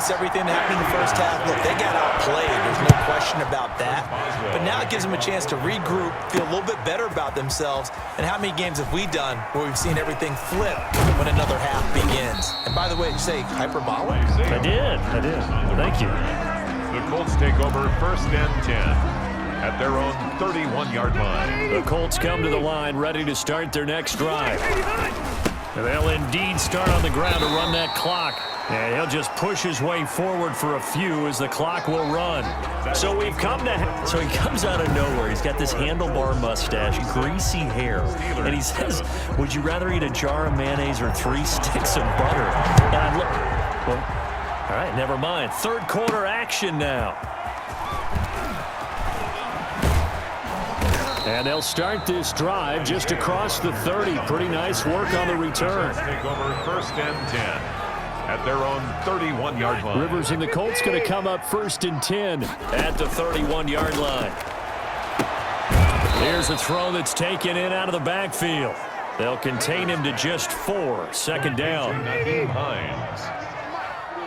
erase everything that happened in the first half. Look, they got outplayed. There's no question about that. But now it gives them a chance to regroup, feel a little bit better about themselves. And how many games have we done where we've seen everything flip when another half begins? And by the way, did you say hyperbolic? I did. Thank you. The Colts take over 1st and 10 at their own 31-yard line. The Colts come to the line ready to start their next drive. They'll indeed start on the ground to run that clock. And he'll just push his way forward for a few as the clock will run. So he comes out of nowhere. He's got this handlebar mustache, greasy hair. And he says, would you rather eat a jar of mayonnaise or 3 sticks of butter? And I'm well, all right, never mind. Third quarter action now. And they'll start this drive just across the 30. Pretty nice work on the return. Take over 1st and 10 at their own 31-yard line. Rivers and the Colts going to come up 1st and 10 at the 31-yard line. Here's a throw that's taken in out of the backfield. They'll contain him to just 4. Second down.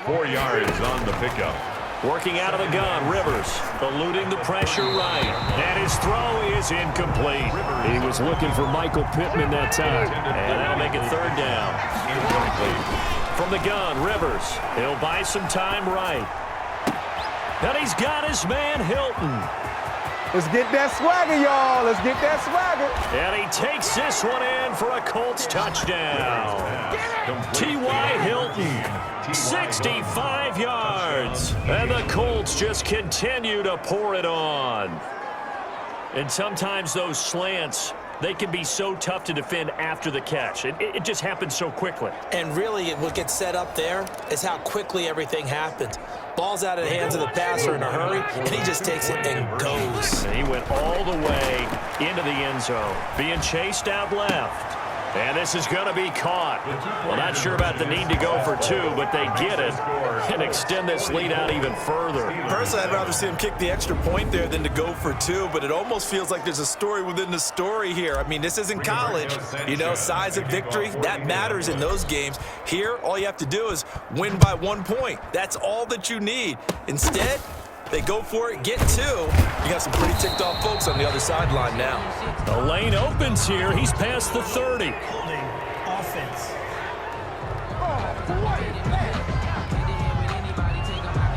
4 yards on the pickup. Working out of the gun, Rivers eluding the pressure right. And his throw is incomplete. He was looking for Michael Pittman that time. And that'll make it 3rd down. From the gun, Rivers. He'll buy some time right. And he's got his man, Hilton. Let's get that swagger, y'all. Let's get that swagger. And he takes this one in for a Colts touchdown. T.Y. Hilton, 65 yards. And the Colts just continue to pour it on. And sometimes those slants, they can be so tough to defend after the catch. It just happens so quickly. And really, what gets set up there is how quickly everything happens. Ball's out of the hands of the passer in a hurry, and he just takes it and goes. And he went all the way into the end zone, being chased out left. And this is going to be caught. Well, not sure about the need to go for 2, but they get it and extend this lead out even further. Personally, I'd rather see him kick the extra point there than to go for 2, but it almost feels like there's a story within the story here. I mean, this isn't college. You know, size of victory, that matters in those games. Here, all you have to do is win by 1 point. That's all that you need. Instead, they go for it, get 2. You got some pretty ticked off folks on the other sideline now. The lane opens here. He's past the 30. Holding offense.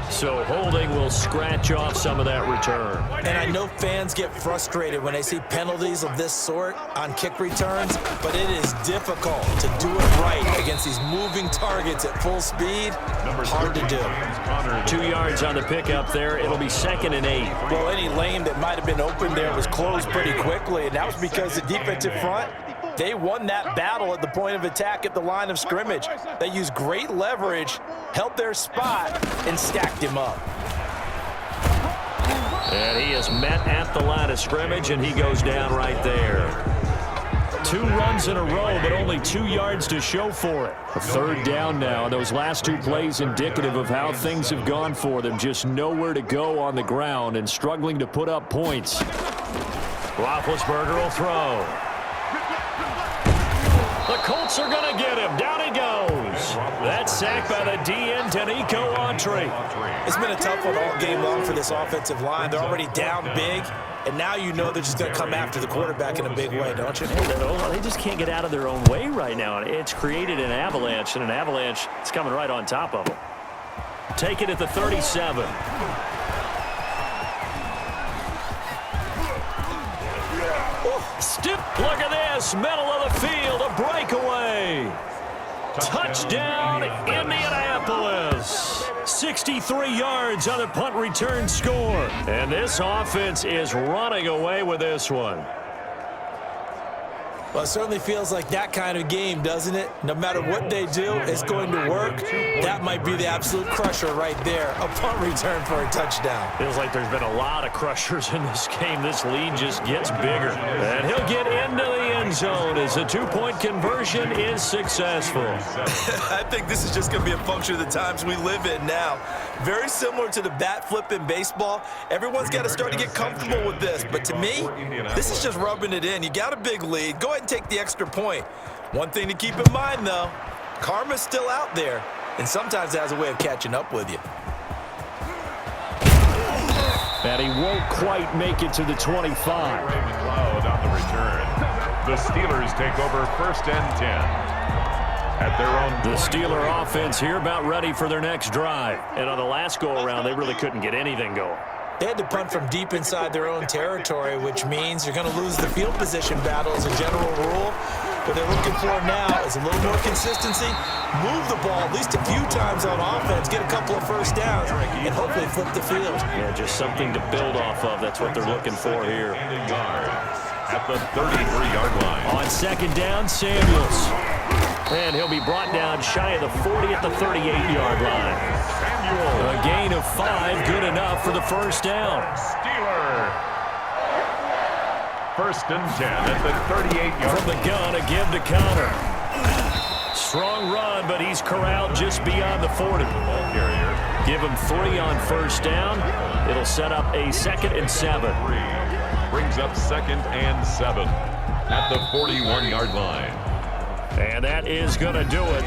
So holding will scratch off some of that return. And I know fans get frustrated when they see penalties of this sort on kick returns, but it is difficult to do it right against these moving targets at full speed. Hard to do. 2 yards on the pickup there. It'll be 2nd and 8. Well, any lane that might have been open there was closed pretty quickly, and that was because the defensive front, they won that battle at the point of attack at the line of scrimmage. They used great leverage, held their spot, and stacked him up. And he is met at the line of scrimmage, and he goes down right there. 2 runs in a row, but only 2 yards to show for it. A 3rd down now, and those last 2 plays indicative of how things have gone for them. Just nowhere to go on the ground and struggling to put up points. Roethlisberger will throw. The Colts are going to get him. Down he goes. That's sacked by the DN, Danico Autry. It's been a tough one all game long for this offensive line. They're already down big, and now you know they're just going to come after the quarterback in a big way, don't you? They just can't get out of their own way right now. It's created an avalanche, and an avalanche is coming right on top of them. Take it at the 37. Look at this, middle of the field, a breakaway. Touchdown, Indianapolis. 63 yards on the punt return score. And this offense is running away with this one. Well, it certainly feels like that kind of game, doesn't it? No matter what they do, it's going to work. That might be the absolute crusher right there. A punt return for a touchdown. Feels like there's been a lot of crushers in this game. This lead just gets bigger. And he'll get into the end zone as the 2-point conversion is successful. I think this is just going to be a function of the times we live in now. Very similar to the bat flip in baseball. Everyone's got to start to get comfortable with this. But to me, this is just rubbing it in. You got a big lead. Go ahead and take the extra point. One thing to keep in mind, though, karma's still out there. and sometimes it has a way of catching up with you. And he won't quite make it to the 25. McLeod on the return. The Steelers take over 1st and 10 at their own. The Steeler offense here about ready for their next drive. And on the last go-around, they really couldn't get anything going. They had to punt from deep inside their own territory, which means you're going to lose the field position battle as a general rule. What they're looking for now is a little more consistency, move the ball at least a few times on offense, get a couple of first downs, and hopefully flip the field. Yeah, just something to build off of. That's what they're looking for here. At the 33-yard line. On 2nd down, Samuels. And he'll be brought down shy of the 40 at the 38-yard line. A gain of 5, good enough for the first down. Steeler. 1st and 10 at the 38-yard. From the gun, a give to Connor. Strong run, but he's corralled just beyond the 40. Ball carrier. Give him 3 on first down. It'll set up a 2nd and 7. Brings up 2nd and 7 at the 41-yard line. And that is going to do it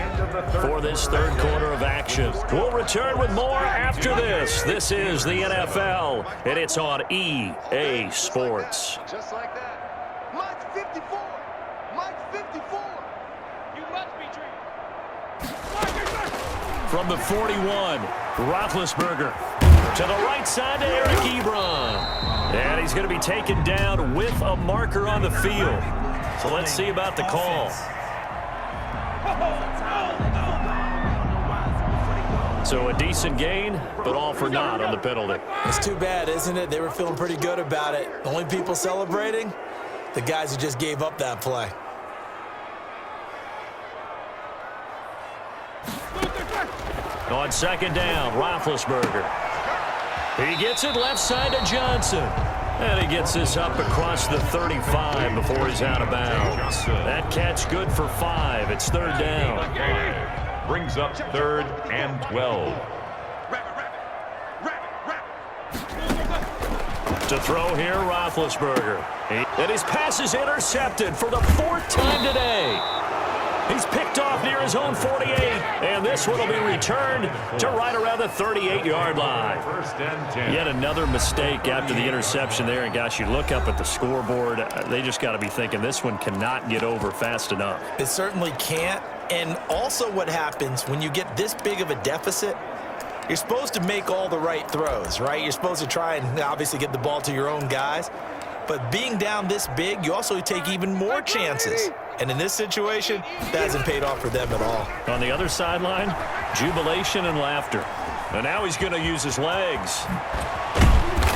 for this 3rd quarter of action. We'll return with more after this. This is the NFL, and it's on EA Sports. Just like that. Mike's 54. Mike's 54. You must be treated. From the 41, Roethlisberger to the right side to Eric Ebron. And he's going to be taken down with a marker on the field. So let's see about the call. So a decent gain, but all for naught on the penalty. It's too bad, isn't it? They were feeling pretty good about it. The only people celebrating, the guys who just gave up that play. On 2nd down, Roethlisberger. He gets it left side to Johnson. And he gets this up across the 35 before he's out of bounds. That catch good for 5. It's 3rd down. Brings up 3rd and 12. To throw here, Roethlisberger. And his pass is intercepted for the 4th time today. He's picked off near his own 48, and this one will be returned to right around the 38-yard line. 1st and 10. Yet another mistake after the interception there, and gosh, you look up at the scoreboard, they just got to be thinking this one cannot get over fast enough. It certainly can't. And also what happens when you get this big of a deficit, you're supposed to make all the right throws, right? You're supposed to try and obviously get the ball to your own guys. But being down this big, you also take even more chances. And in this situation, that hasn't paid off for them at all. On the other sideline, jubilation and laughter. And now he's going to use his legs.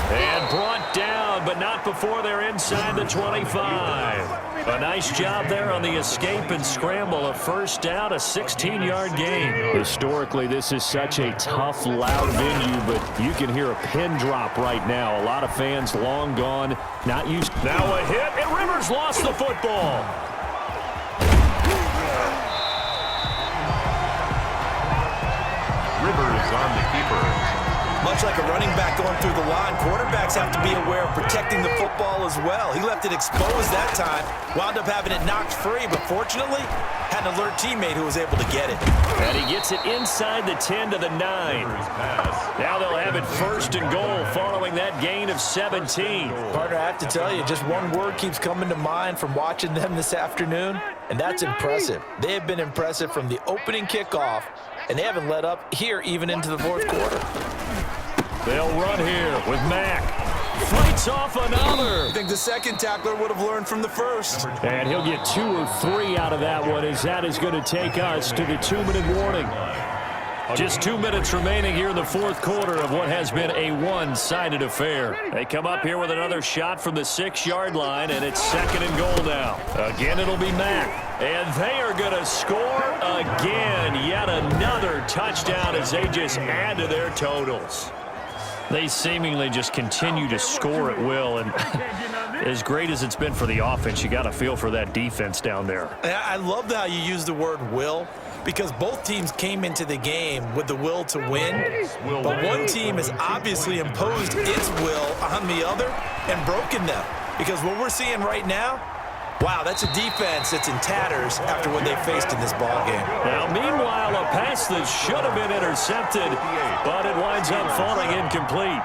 And brought down, but not before they're inside the 25. A nice job there on the escape and scramble. A 1st down, a 16-yard gain. Historically, this is such a tough, loud venue, but you can hear a pin drop right now. A lot of fans long gone, not used. Now a hit, and Rivers lost the football. Rivers on the keeper. Much like a running back going through the line, quarterbacks have to be aware of protecting the football as well. He left it exposed that time, wound up having it knocked free, but fortunately had an alert teammate who was able to get it. And he gets it inside the 10 to the 9. Now they'll have it 1st and goal following that gain of 17. Partner, I have to tell you, just one word keeps coming to mind from watching them this afternoon, and that's impressive. They have been impressive from the opening kickoff, and they haven't let up here even into the 4th quarter. They'll run here with Mack. Fights off another. I think the second tackler would have learned from the first. And he'll get 2 or 3 out of that one, as that is going to take us to the 2-minute warning. Just 2 minutes remaining here in the 4th quarter of what has been a one-sided affair. They come up here with another shot from the 6-yard line, and it's 2nd and goal now. Again, it'll be Mack. And they are going to score again. Yet another touchdown as they just add to their totals. They seemingly just continue to score at will, and as great as it's been for the offense, you got to feel for that defense down there. I love how you use the word will, because both teams came into the game with the will to win, but one team has obviously imposed its will on the other and broken them, because what we're seeing right now, Wow, that's a defense that's in tatters after what they faced in this ballgame. Now, meanwhile, a pass that should have been intercepted, but it winds up falling incomplete.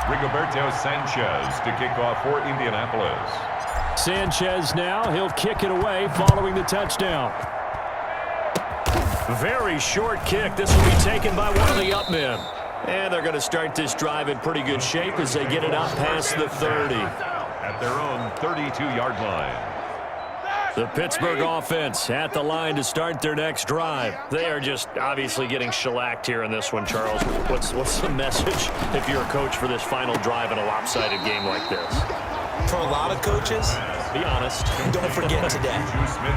Rigoberto Sanchez to kick off for Indianapolis. Sanchez now, he'll kick it away following the touchdown. Very short kick. This will be taken by one of the up men. And they're going to start this drive in pretty good shape as they get it up past the 30. At their own 32-yard line. The Pittsburgh offense at the line to start their next drive. They are just obviously getting shellacked here in this one, Charles. What's the message if you're a coach for this final drive in a lopsided game like this? For a lot of coaches, be honest. Don't forget today.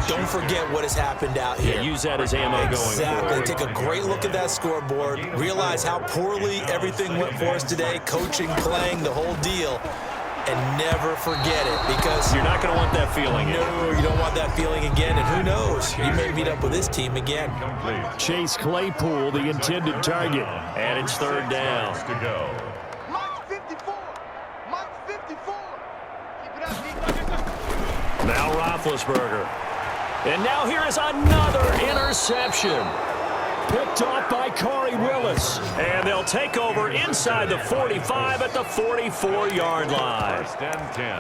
Don't forget what has happened out here. Yeah, use that as ammo going forward. Exactly. Take a great look at that scoreboard. Realize how poorly everything went for us today. Coaching, playing, the whole deal. And never forget it, because you're not going to want that feeling. No, you don't want that feeling again. And who knows? You may meet up with this team again. Chase Claypool, the intended target. And it's third down. Mike 54. Mike 54. Now Roethlisberger. And now here is another interception. Picked off by Corey Willis. And they'll take over inside the 45 at the 44-yard line.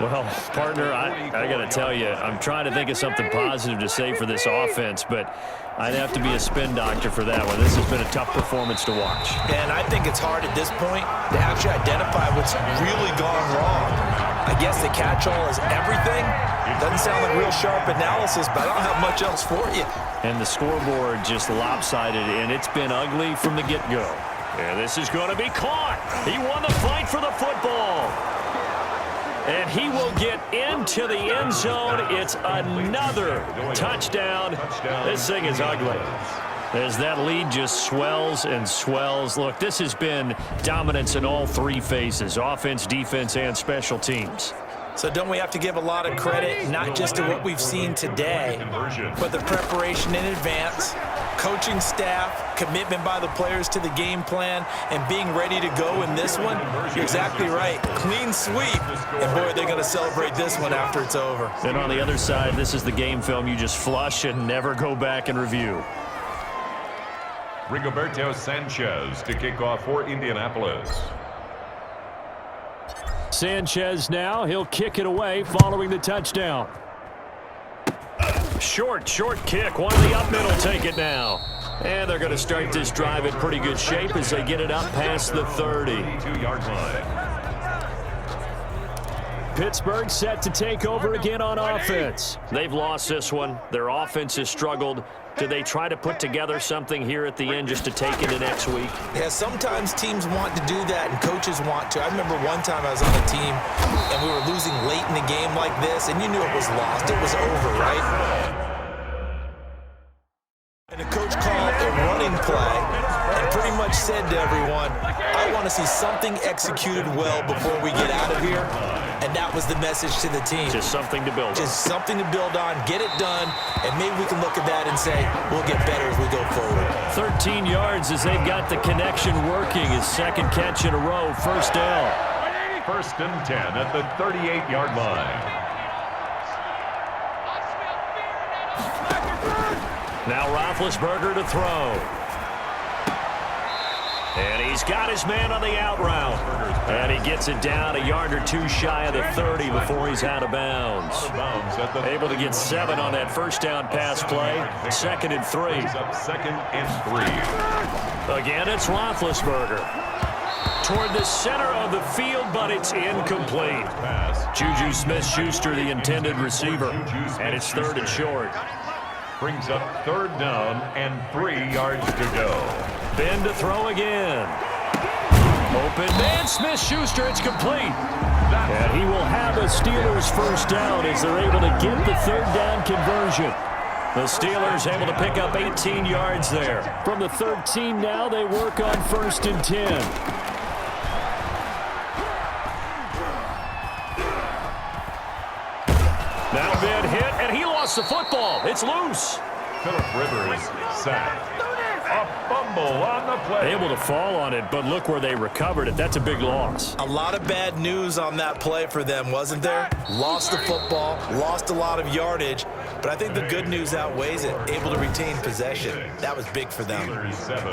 Well, partner, I got to tell you, I'm trying to think of something positive to say for this offense, but I'd have to be a spin doctor for that one. This has been a tough performance to watch. And I think it's hard at this point to actually identify what's really gone wrong. I guess the catch-all is everything. Doesn't sound like real sharp analysis, but I don't have much else for you. And the scoreboard just lopsided, and it's been ugly from the get-go. And this is going to be caught. He won the fight for the football. And he will get into the end zone. It's another touchdown. This thing is ugly. As that lead just swells and swells. Look, this has been dominance in all three phases, offense, defense, and special teams. So don't we have to give a lot of credit, not just to what we've seen today, but the preparation in advance, coaching staff, commitment by the players to the game plan, and being ready to go in this one? You're exactly right. Clean sweep. And, boy, they're going to celebrate this one after it's over. And on the other side, this is the game film you just flush and never go back and review. Rigoberto Sanchez to kick off for Indianapolis. Sanchez now, he'll kick it away following the touchdown. Short kick. One of the up men will take it now. And they're going to start this drive in pretty good shape as they get it up past the 30. 2-yard line. Pittsburgh set to take over again on offense. They've lost this one. Their offense has struggled. Do they try to put together something here at the end just to take into next week? Yeah, sometimes teams want to do that and coaches want to. I remember one time I was on a team and we were losing late in the game like this, and you knew it was lost. It was over, right? And the coach called a running play and pretty much said to everyone, I want to see something executed well before we get out of here. And that was the message to the team. Just something to build on. Just something to build on, get it done, and maybe we can look at that and say, we'll get better as we go forward. 13 yards as they've got the connection working. His second catch in a row, first down. First and 10 at the 38-yard line. Now Roethlisberger to throw. And he's got his man on the out route. And he gets it down a yard or two shy of the 30 before he's out of bounds. Able to get 7 on that first down pass play. 2nd and 3. Second and 3. Again, it's Roethlisberger. Toward the center of the field, but it's incomplete. Juju Smith-Schuster, the intended receiver. And it's 3rd and short. Brings up 3rd down and 3 yards to go. Ben to throw again. Open man, Smith-Schuster, it's complete. And he will have a Steelers first down as they're able to get the 3rd down conversion. The Steelers able to pick up 18 yards there. From the 13 now, they work on 1st and 10. Now Ben hit, and he lost the football. It's loose. Phillip Rivers sacked. A fumble on the play. Able to fall on it, but look where they recovered it. That's a big loss. A lot of bad news on that play for them, wasn't there? Lost the football, lost a lot of yardage, but I think the good news outweighs it. Able to retain possession. That was big for them. Steelers 7,